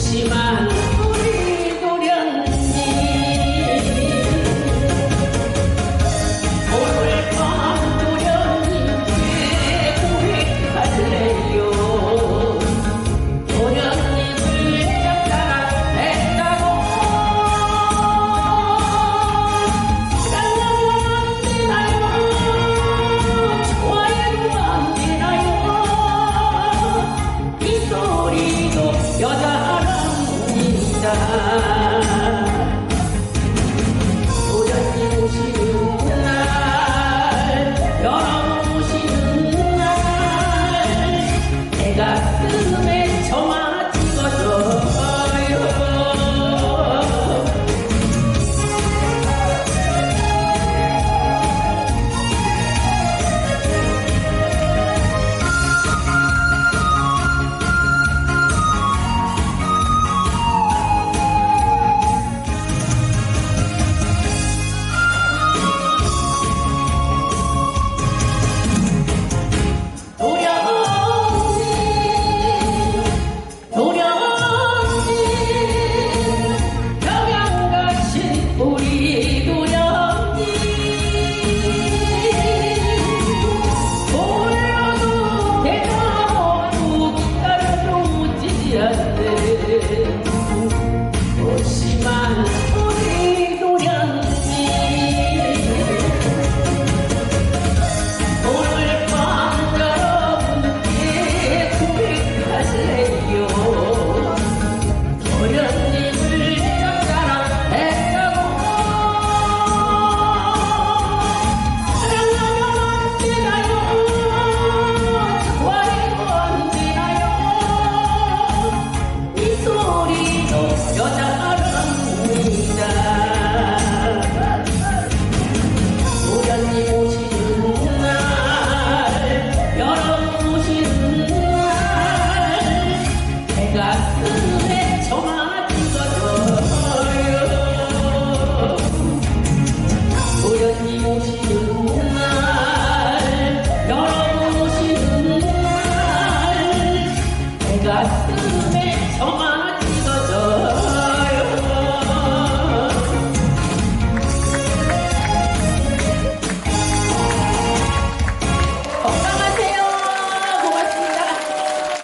심한 우리 도련님 오늘 밤 도련님께 고백할래요. 도련님을 짝사랑했다고 사랑하면 안 되나요? 좋아해도 안 되나요? 이 소리도 여자랍니다. 도련님 오시는 날, 여러분 오시는 날, 내 가슴에 점화 찍어줘요. 심한 우리 도련님 오늘 밤 여러분께 고백하세요. 도련님을 짝사랑했다고 사랑하면 안 되나요? 좋아해도 안 되나요? 이 소리도 여자랍니다. 도련님 오시는 날, 여러분 오시는 날, 내 가슴에 점화 찍어줘요. 도련님 오시는 날, 여러분 오시는 날, 내 가슴에 점화 찍어줘요.